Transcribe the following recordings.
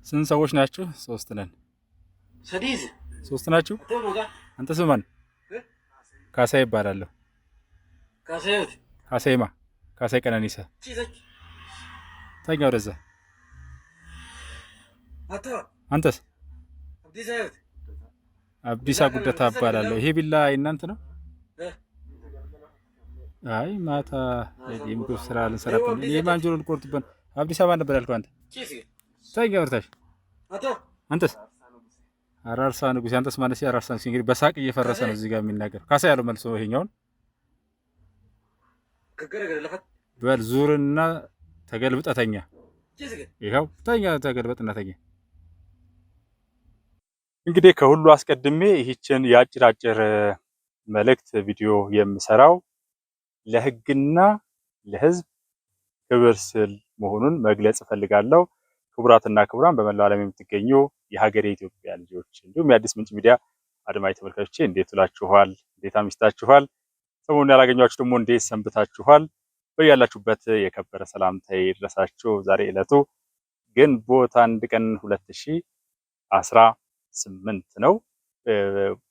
ስንት ሰዎች ናችሁ? ሶስት ነን። ሶስት ናችሁ? አንተ ስም ማን? ካሳይ ይባላለሁ። ካሳይማ ካሳይ ቀነኒሳ። ተኛ ወደዛ። አንተስ? አብዲሳ ጉደታ እባላለሁ። ይሄ ቢላ እናንተ ነው? አይ ማታ የምግብ ስራ ልንሰራበት ነው። የማንጆሮ ልቆርጥበት። አብዲሳ ማን ነበር ያልከው አንተ? ተኛ ወርታሽ። አንተስ? አራርሳ ንጉሴ። አንተስ ማነስ? አራርሳ ንጉሴ። እንግዲህ በሳቅ እየፈረሰ ነው እዚህ ጋር የሚናገር። ካሳ ያለው መልሶ ይሄኛውን በል ዙርና ተገልብጠተኛ። ይኸው ተኛ፣ ተገልበጥና ተኛ። እንግዲህ ከሁሉ አስቀድሜ ይህችን የአጭር መልእክት ቪዲዮ የምሰራው ለሕግና ለሕዝብ ክብር ስል መሆኑን መግለጽ እፈልጋለሁ። ክቡራትና ክቡራን በመላው ዓለም የምትገኙ የሀገሬ ኢትዮጵያ ልጆች እንዲሁም የአዲስ ምንጭ ሚዲያ አድማጭ ተመልካቾቼ እንዴት ውላችኋል? እንዴት አምሽታችኋል? ሰሞኑን ያላገኟችሁ ደግሞ እንዴት ሰንብታችኋል? በያላችሁበት የከበረ ሰላምታዬ ይድረሳችሁ። ዛሬ ዕለቱ ግንቦት 1 ቀን 2018 ነው።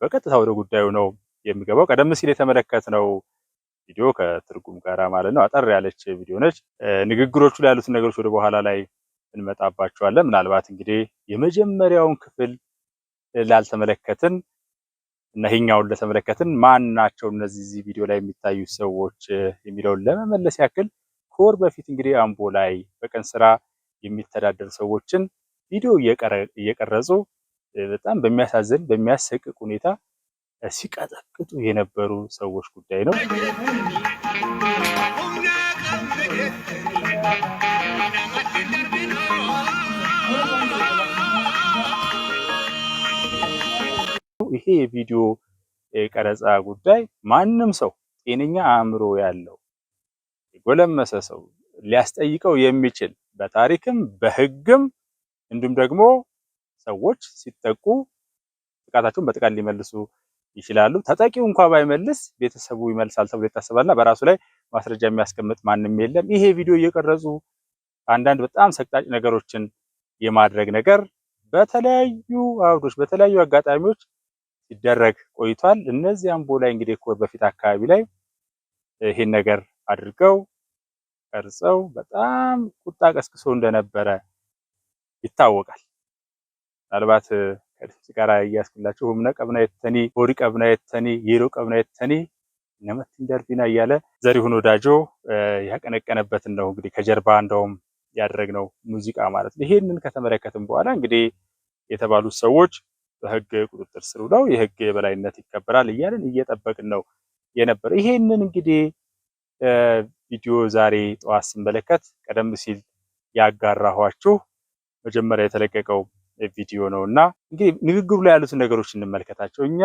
በቀጥታ ወደ ጉዳዩ ነው የሚገባው። ቀደም ሲል የተመለከትነው ቪዲዮ ከትርጉም ጋር ማለት ነው አጠር ያለች ቪዲዮ ነች። ንግግሮቹ ላይ ያሉትን ነገሮች ወደ በኋላ ላይ እንመጣባቸዋለን። ምናልባት እንግዲህ የመጀመሪያውን ክፍል ላልተመለከትን እና ይሄኛውን ለተመለከትን ማን ናቸው እነዚህ ቪዲዮ ላይ የሚታዩ ሰዎች የሚለውን ለመመለስ ያክል ከወር በፊት እንግዲህ አምቦ ላይ በቀን ስራ የሚተዳደሩ ሰዎችን ቪዲዮ እየቀረጹ በጣም በሚያሳዝን በሚያሰቅቅ ሁኔታ ሲቀጠቅጡ የነበሩ ሰዎች ጉዳይ ነው። ይሄ የቪዲዮ ቀረጻ ጉዳይ ማንም ሰው ጤነኛ አእምሮ ያለው የጎለመሰ ሰው ሊያስጠይቀው የሚችል በታሪክም በሕግም እንዲሁም ደግሞ ሰዎች ሲጠቁ ጥቃታቸውን በጥቃት ሊመልሱ ይችላሉ። ተጠቂው እንኳን ባይመልስ ቤተሰቡ ይመልሳል ተብሎ ይታሰባልና በራሱ ላይ ማስረጃ የሚያስቀምጥ ማንም የለም። ይሄ ቪዲዮ እየቀረጹ አንዳንድ በጣም ሰቅጣጭ ነገሮችን የማድረግ ነገር በተለያዩ አውዶች በተለያዩ አጋጣሚዎች ሲደረግ ቆይቷል። እነዚህ አምቦ ላይ እንግዲህ ከወር በፊት አካባቢ ላይ ይሄን ነገር አድርገው ቀርጸው በጣም ቁጣ ቀስቅሶ እንደነበረ ይታወቃል። ምናልባት ከድምጽ ጋር እያስኩላችሁ ሁምነ ቀብና የተኒ ሆሪ ቀብና የተኒ የሮ ቀብና የተኒ ነመት እንደርቢና እያለ ዘሪሁን ወዳጆ ያቀነቀነበትን ነው እንግዲህ ከጀርባ እንደውም ያደረግነው ሙዚቃ ማለት ነው። ይሄንን ከተመለከትን በኋላ እንግዲህ የተባሉት ሰዎች በሕግ ቁጥጥር ስር ውለው የሕግ የበላይነት ይከበራል እያልን እየጠበቅን ነው የነበረው። ይሄንን እንግዲህ ቪዲዮ ዛሬ ጠዋት ስንመለከት ቀደም ሲል ያጋራኋችሁ መጀመሪያ የተለቀቀው ቪዲዮ ነውና እንግዲህ ንግግሩ ላይ ያሉትን ነገሮች እንመልከታቸው። እኛ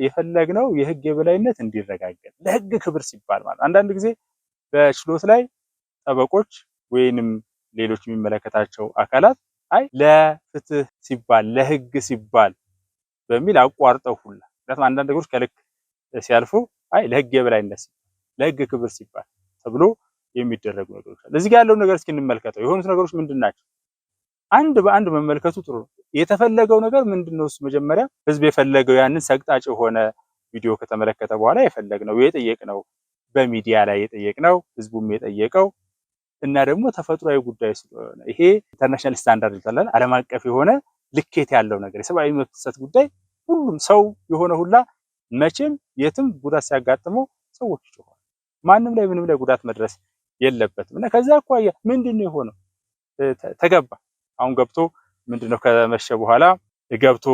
የፈለግነው የሕግ የበላይነት እንዲረጋገጥ ለሕግ ክብር ሲባል ማለት አንዳንድ ጊዜ በችሎት ላይ ጠበቆች ወይንም ሌሎች የሚመለከታቸው አካላት አይ ለፍትህ ሲባል ለሕግ ሲባል በሚል አቋርጠው ሁላ ምክንያቱም አንዳንድ ነገሮች ከልክ ሲያልፉ አይ ለሕግ የበላይነት ሲባል ለሕግ ክብር ሲባል ተብሎ የሚደረጉ ነገሮች አሉ። እዚህ ጋር ያለው ነገር እስኪ እንመልከተው። የሆኑት ነገሮች ምንድን ናቸው? አንድ በአንድ መመልከቱ ጥሩ ነው። የተፈለገው ነገር ምንድነው? እሱ መጀመሪያ ህዝብ የፈለገው ያንን ሰቅጣጭ የሆነ ቪዲዮ ከተመለከተ በኋላ የፈለግነው የጠየቅነው በሚዲያ ላይ የጠየቅነው ህዝቡም የጠየቀው እና ደግሞ ተፈጥሯዊ ጉዳይ ስለሆነ ይሄ ኢንተርናሽናል ስታንዳርድ ይላል ዓለም አቀፍ የሆነ ልኬት ያለው ነገር የሰብአዊ መብት ጥሰት ጉዳይ ሁሉም ሰው የሆነ ሁላ መቼም የትም ጉዳት ሲያጋጥመው ሰዎች ይጮኻሉ። ማንም ላይ ምንም ላይ ጉዳት መድረስ የለበትም እና ከዛ አኳያ ምንድነው የሆነው? ተገባ አሁን ገብቶ ምንድነው ከመሸ በኋላ ገብቶ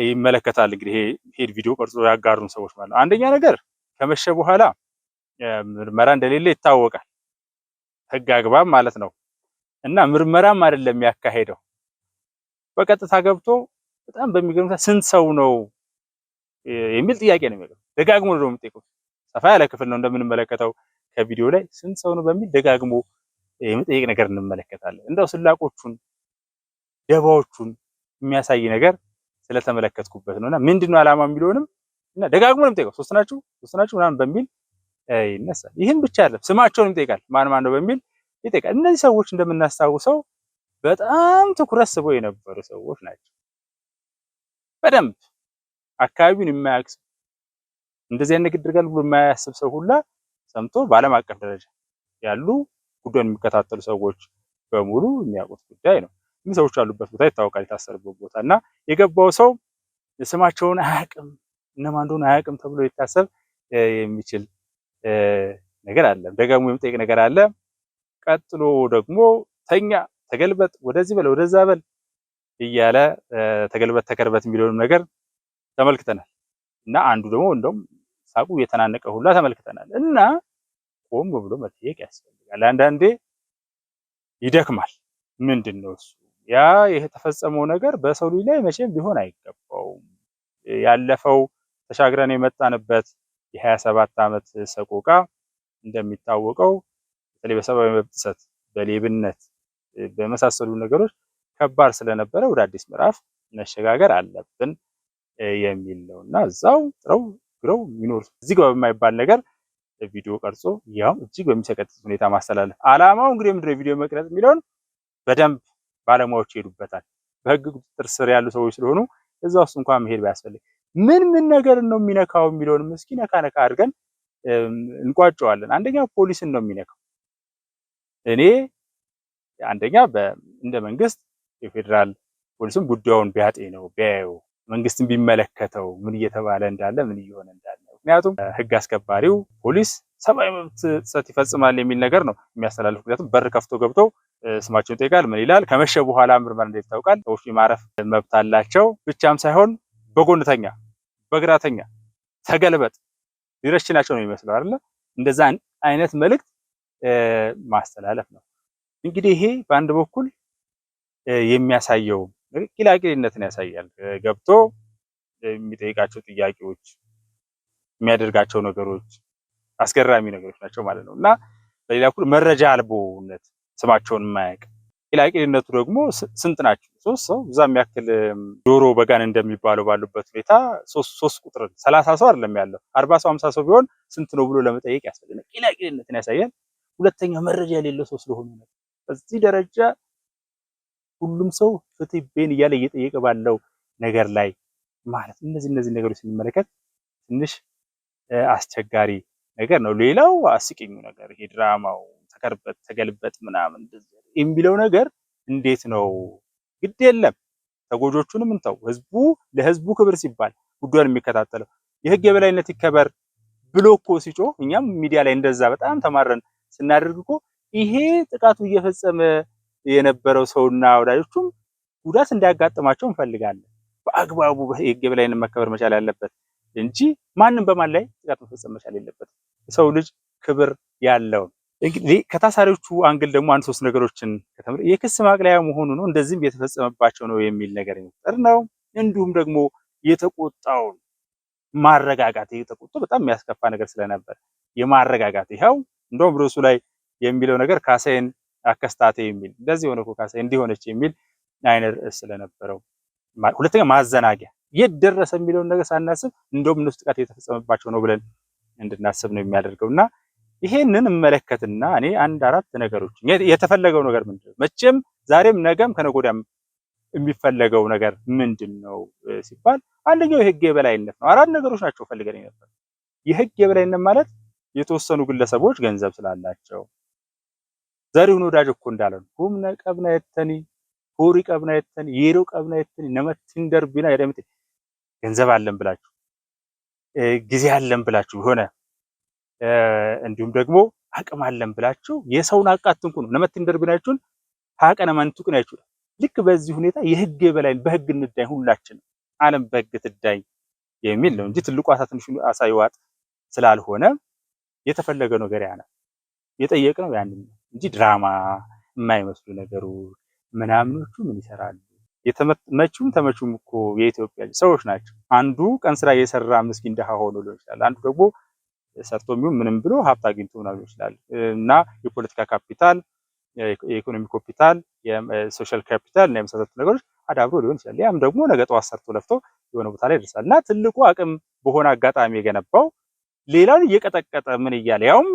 ይመለከታል። እንግዲህ ይሄ ቪዲዮ ቀርጾ ያጋሩን ሰዎች ማለት ነው። አንደኛ ነገር ከመሸ በኋላ ምርመራ እንደሌለ ይታወቃል። ሕግ አግባብ ማለት ነው እና ምርመራም አይደለም ያካሄደው በቀጥታ ገብቶ በጣም በሚገርም ስንት ሰው ነው የሚል ጥያቄ ነው የሚለው። ደጋግሞ ነው የሚጠይቀው። ሰፋ ያለ ክፍል ነው እንደምንመለከተው ከቪዲዮ ላይ ስንት ሰው ነው በሚል ደጋግሞ የሚጠይቅ ነገር እንመለከታለን። እንደው ስላቆቹን ደባዎቹን የሚያሳይ ነገር ስለተመለከትኩበት ነውና ምንድነው ዓላማ የሚለውንም እና ደጋግሞ ነው የሚጠይቀው። ሶስት ናችሁ ምናምን በሚል ይነሳል። ይህን ብቻ አይደለም ስማቸውን ይጠይቃል። ማን ማን ነው በሚል ይጠይቃል። እነዚህ ሰዎች እንደምናስታውሰው በጣም ትኩረት ስበው የነበሩ ሰዎች ናቸው። በደንብ አካባቢውን የማያውቅ ሰው እንደዚህ አይነት ነገር ብሎ የማያስብ ሰው ሁላ ሰምቶ በዓለም አቀፍ ደረጃ ያሉ ጉዳዩን የሚከታተሉ ሰዎች በሙሉ የሚያውቁት ጉዳይ ነው። እነዚህ ሰዎች ያሉበት ቦታ ይታወቃል፣ የታሰሩበት ቦታ እና የገባው ሰው ስማቸውን አያውቅም፣ እነማን እንደሆኑ አያውቅም ተብሎ ሊታሰብ የሚችል ነገር አለ። ደጋግሞ የሚጠይቅ ነገር አለ። ቀጥሎ ደግሞ ተኛ፣ ተገልበጥ፣ ወደዚህ በል ወደዛ በል እያለ ተገልበጥ ተከርበት የሚለውን ነገር ተመልክተናል። እና አንዱ ደግሞ እንደውም ሳቁ እየተናነቀ ሁላ ተመልክተናል። እና ቆም ብሎ መጠየቅ ያስፈልጋል። አንዳንዴ ይደክማል። ምንድን ነው እሱ? ያ የተፈጸመው ነገር በሰው ልጅ ላይ መቼም ሊሆን አይገባውም። ያለፈው ተሻግረን የመጣንበት የ27 ዓመት ሰቆቃ እንደሚታወቀው በተለይ በሰብአዊ መብት ጥሰት፣ በሌብነት በመሳሰሉ ነገሮች ከባድ ስለነበረ ወደ አዲስ ምዕራፍ መሸጋገር አለብን የሚል ነው እና እዛው ጥረው ግረው የሚኖሩ እዚህ ጋር በማይባል ነገር ቪዲዮ ቀርጾ ያው እጅግ በሚሰቀጥጥ ሁኔታ ማስተላለፍ። አላማው እንግዲህ ምንድነው ቪዲዮ መቅረጽ የሚለውን በደንብ ባለሙያዎች ይሄዱበታል። በህግ ቁጥጥር ስር ያሉ ሰዎች ስለሆኑ እዛ ውስጥ እንኳን መሄድ ባያስፈልግ ምን ነገር ነው የሚነካው የሚለውን እስኪ ነካ አድርገን እንቋጨዋለን። አንደኛ ፖሊስን ነው የሚነካው። እኔ አንደኛ እንደ መንግስት የፌዴራል ፖሊስም ጉዳዩን ቢያጤነው ቢያየው መንግስትን ቢመለከተው ምን እየተባለ እንዳለ ምን እየሆነ እንዳለ። ምክንያቱም ህግ አስከባሪው ፖሊስ ሰብአዊ መብት ጥሰት ይፈጽማል የሚል ነገር ነው የሚያስተላልፍ። ምክንያቱም በር ከፍቶ ገብቶ ስማቸውን ይጠይቃል፣ ምን ይላል፣ ከመሸ በኋላ ምርመራ እንዴት ይታወቃል፣ ሰዎች የማረፍ መብት አላቸው ብቻም ሳይሆን በጎንተኛ በግራተኛ ተገልበጥ ሊረሽናቸው ነው የሚመስለው አይደለ? እንደዛ አይነት መልእክት ማስተላለፍ ነው። እንግዲህ ይሄ በአንድ በኩል የሚያሳየው ቂላቂልነትን ያሳያል። ገብቶ የሚጠይቃቸው ጥያቄዎች፣ የሚያደርጋቸው ነገሮች አስገራሚ ነገሮች ናቸው ማለት ነው እና በሌላ በኩል መረጃ አልቦነት፣ ስማቸውን የማያውቅ ቂላቂልነቱ ደግሞ ስንት ናቸው? 3 ሰው እዛ የሚያክል ዶሮ በጋን እንደሚባለው ባሉበት ሁኔታ 3 ቁጥር 30 ሰው አይደለም ያለው 40 ሰው 50 ሰው ቢሆን ስንት ነው ብሎ ለመጠየቅ ያስፈልጋል። ቂላቂልነትን ያሳያል። ሁለተኛ መረጃ የሌለው ሰው ስለሆነ ነው። በዚህ ደረጃ ሁሉም ሰው ፍትህ ቤን እያለ እየጠየቀ ባለው ነገር ላይ ማለት እነዚህ ነገሮች ስንመለከት ትንሽ አስቸጋሪ ነገር ነው። ሌላው አስቂኙ ነገር ይሄ ድራማው ተከርበት ተገልበጥ ምናምን የሚለው ነገር እንዴት ነው? ግድ የለም ተጎጆቹንም እንተው። ለህዝቡ ክብር ሲባል ጉዳዩን የሚከታተለው የህግ የበላይነት ይከበር ብሎ እኮ ሲጮህ እኛም ሚዲያ ላይ እንደዛ በጣም ተማረን ስናደርግ እኮ ይሄ ጥቃቱ እየፈጸመ የነበረው ሰውና ወዳጆቹም ጉዳት እንዳያጋጥማቸው እንፈልጋለን። በአግባቡ የህግ የበላይነት መከበር መቻል ያለበት እንጂ ማንም በማን ላይ ጥቃት መፈጸም መቻል የለበትም። የሰው ልጅ ክብር ያለው እንግዲህ ከታሳሪዎቹ አንግል ደግሞ 1-3 ነገሮችን ከተመረ የክስ ማቅለያ መሆኑ ነው። እንደዚህም የተፈጸመባቸው ነው የሚል ነገር የሚፈጠር ነው። እንዲሁም ደግሞ የተቆጣውን ማረጋጋት፣ የተቆጣ በጣም የሚያስከፋ ነገር ስለነበር የማረጋጋት ይኸው እንደውም ርዕሱ ላይ የሚለው ነገር ካሳዬን አከስታቴ የሚል እንደዚህ ሆነ እኮ ካሳዬ እንዲሆነች የሚል አይነት ርዕስ ስለነበረው፣ ሁለተኛ ማዘናጊያ የት ደረሰ የሚለውን ነገር ሳናስብ እንደውም እነሱ ጥቃት የተፈጸመባቸው ነው ብለን እንድናስብ ነው የሚያደርገውና ይሄንን እመለከትና እኔ 1-4 ነገሮች የተፈለገው ነገር ምንድነው? መቼም ዛሬም ነገም ከነገ ወዲያም የሚፈለገው ነገር ምንድነው ሲባል አንደኛው የህግ የበላይነት ነው። 4 ነገሮች ናቸው ፈልገን ነበር። የህግ የበላይነት ማለት የተወሰኑ ግለሰቦች ገንዘብ ስላላቸው ዘሪሁን ወዳጅ እኮ እንዳለው ሁምነ ቀብና የተኒ ሆሪ ቀብና የተኒ የሮ ቀብና የተኒ ነመትን ደርቢና ያደምጥ ገንዘብ አለን ብላችሁ ጊዜ አለን ብላችሁ ሆነ እንዲሁም ደግሞ አቅም አለን ብላችሁ የሰውን አቃትንኩ ነው ነመትን ደርቢናችሁን ታቀነ ማንቱቅ ነው ያችሁ። ልክ በዚህ ሁኔታ የህግ የበላይነት በህግ እንዳይ ሁላችን ዓለም በህግ ትዳይ የሚል ነው እንጂ ትልቁ አሳ ትንሹ አሳ ይዋጥ ስላልሆነ የተፈለገ ነገር ያና የጠየቅነው ያንን እንጂ ድራማ የማይመስሉ ነገሩ ምናምኖቹ ምን ይሰራሉ? የተመቹም ተመቹም እኮ የኢትዮጵያ ሰዎች ናቸው። አንዱ ቀን ስራ እየሰራ ምስኪን ደሃ ሆኖ ሊሆን ይችላል። አንዱ ደግሞ ሰርቶም ምንም ብሎ ሀብት አግኝቶ ሊሆን ይችላል እና የፖለቲካ ካፒታል፣ የኢኮኖሚ ካፒታል፣ የሶሻል ካፒታል እና የመሳሰሉት ነገሮች አዳብሮ ሊሆን ይችላል። ያም ደግሞ ነገ ጠዋት ሰርቶ ለፍቶ የሆነ ቦታ ላይ ይደርሳል እና ትልቁ አቅም በሆነ አጋጣሚ የገነባው ሌላውን እየቀጠቀጠ ምን እያለ ያውም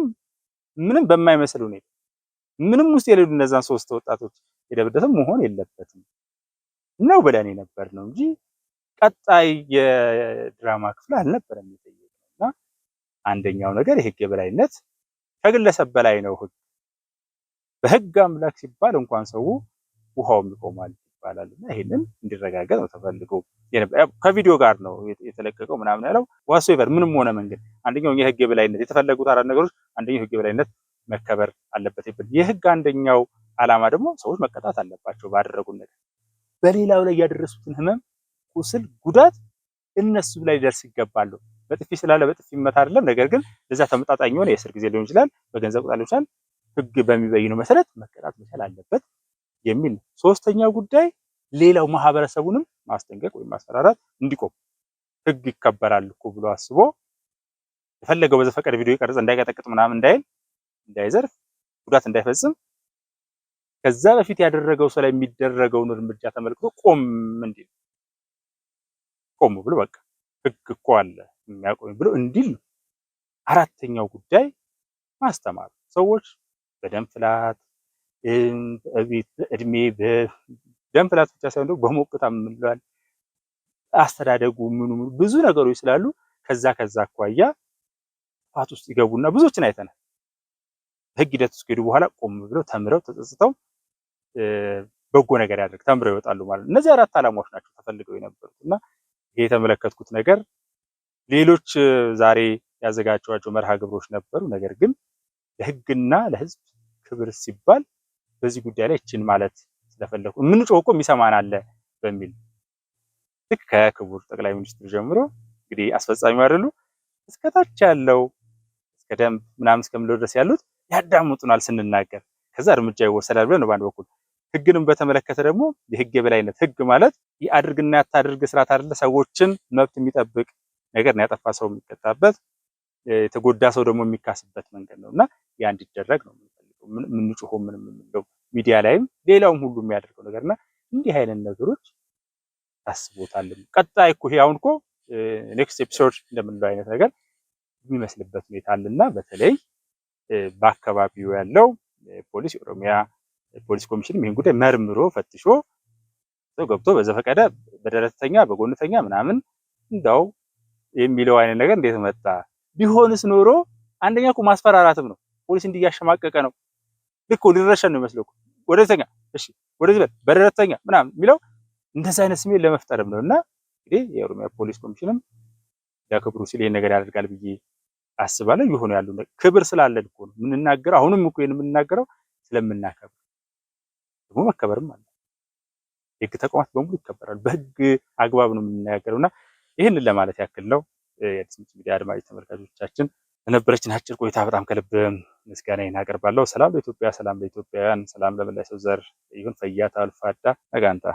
ምንም በማይመስል ሁኔታ ምንም ውስጥ የሌሉ እነዛን 3 ወጣቶች የደበደበ መሆን የለበትም ነው ብለን ነበር ነው እንጂ ቀጣይ የድራማ ክፍል አልነበረም የጠየቅነውና አንደኛው ነገር የህግ የበላይነት ከግለሰብ በላይ ነው። በህግ አምላክ ሲባል እንኳን ሰው ውሃውም ይቆማል ይባላልና ይሄንን እንዲረጋገጥ ነው ተፈልጎ ከቪዲዮ ጋር ነው የተለቀቀው ምናምን ያለው ዋትሶኤቨር ምንም ሆነ መንገድ አንደኛው የህግ የበላይነት የተፈለጉት አራት ነገሮች አንደኛው የህግ የበላይነት መከበር አለበት ይባል። የህግ አንደኛው ዓላማ ደግሞ ሰዎች መቀጣት አለባቸው ባደረጉት ነገር። በሌላው ላይ ያደረሱትን ህመም፣ ቁስል፣ ጉዳት እነሱ ላይ ደርስ ይገባሉ። በጥፊ ስላለ በጥፊ ይመታ አይደለም። ነገር ግን ለዛ ተመጣጣኝ የሆነ የእስር ጊዜ ሊሆን ይችላል፣ በገንዘብ ቅጣት ሊሆን ይችላል። ህግ በሚበይነው መሰረት መቀጣት መቻል አለበት የሚል ነው። ሶስተኛው ጉዳይ ሌላው ማህበረሰቡንም ማስጠንቀቅ ወይም ማስፈራራት እንዲቆም ህግ ይከበራል እኮ ብሎ አስቦ የፈለገው በዘፈቀደ ቪዲዮ ይቀርጽ እንዳይቀጠቅጥ ምናምን እንዳይል፣ እንዳይዘርፍ፣ ጉዳት እንዳይፈጽም ከዛ በፊት ያደረገው ሰው ላይ የሚደረገውን እርምጃ ተመልክቶ ቆም እንዲል ቆም ብሎ በቃ ህግ እኮ አለ የሚያቆም ብሎ እንዲል ነው። አራተኛው ጉዳይ ማስተማር ሰዎች በደም ፍላት እድሜ በደም ፍላት ብቻ ሳይሆን ደግሞ በሞቅታ ምንላል አስተዳደጉ ምኑ ብዙ ነገሮች ስላሉ ከዛ አኳያ ፋት ውስጥ ይገቡና ብዙዎችን አይተናል። ህግ ሂደት ውስጥ ከሄዱ በኋላ ቆም ብለው ተምረው ተጸጽተው በጎ ነገር ያደርግ ተምረው ይወጣሉ ማለት ነው። እነዚህ አራት ዓላማዎች ናቸው ተፈልገው የነበሩትና ይሄ የተመለከትኩት ነገር ሌሎች ዛሬ ያዘጋጇቸው መርሃ ግብሮች ነበሩ። ነገር ግን ለህግና ለህዝብ ክብር ሲባል በዚህ ጉዳይ ላይ እችን ማለት ስለፈለኩ የምንጮህ እኮ የሚሰማን አለ በሚል ልክ ከክቡር ጠቅላይ ሚኒስትሩ ጀምሮ እንግዲህ አስፈጻሚው አይደሉ እስከታች ያለው እስከ ደንብ ምናምን እስከምለው ድረስ ያሉት ያዳምጡናል ስንናገር፣ ከዛ እርምጃ ይወሰዳል ብለን ነው በአንድ በኩል። ህግንም በተመለከተ ደግሞ የህግ የበላይነት ህግ ማለት የአድርግና ያታድርግ ስርዓት አይደለ፣ ሰዎችን መብት የሚጠብቅ ነገር ነው። ያጠፋ ሰው የሚቀጣበት፣ የተጎዳ ሰው ደግሞ የሚካስበት መንገድ ነውና ያ እንዲደረግ ነው የምንጮኸው ምን የምንለው ሚዲያ ላይም ሌላውም ሁሉ የሚያደርገው ነገርና እንዲህ አይነት ነገሮች ታስቦታል። ቀጣይ እኮ ይሄ አሁን እኮ ኔክስት ኤፒሶድ እንደምንለው አይነት ነገር የሚመስልበት ሁኔታ አለና በተለይ በአካባቢው ያለው ፖሊስ የኦሮሚያ ፖሊስ ኮሚሽንም ይህን ጉዳይ መርምሮ ፈትሾ ሰው ገብቶ በዘፈቀደ በደረተኛ በጎንተኛ ምናምን እንዳው የሚለው አይነት ነገር እንዴት መጣ? ቢሆንስ ኖሮ አንደኛ እኮ ማስፈራራትም ነው። ፖሊስ እንዲያሸማቀቀ ነው። ልክ ሊረሸን ነው የሚመስለው። ወደተኛ እሺ፣ ወደዚህ በደረተኛ ምናምን የሚለው እንደዚህ አይነት ስሜት ለመፍጠርም ነውና እንግዲህ የኦሮሚያ ፖሊስ ኮሚሽንም ለክብሩ ሲል ይሄን ነገር ያደርጋል ብዬ አስባለሁ። ይሆነ ያለው ክብር ስላለን እኮ ነው የምንናገረው። አሁንም እኮ የምንናገረው ስለምናከብር ደግሞ መከበርም አለ። የህግ ተቋማት በሙሉ ይከበራሉ። በህግ አግባብ ነው የምንናገረውና ይህንን ለማለት ያክል ነው። የአዲስ ምንጭ ሚዲያ አድማጭ ተመልካቾቻችን ለነበረችን አጭር ቆይታ በጣም ከልብ ምስጋናዬን አቀርባለሁ። ሰላም ለኢትዮጵያ፣ ሰላም ለኢትዮጵያውያን፣ ሰላም ለመላው ሰው ዘር ይሁን። ፈያታ አልፋዳ ነጋንታ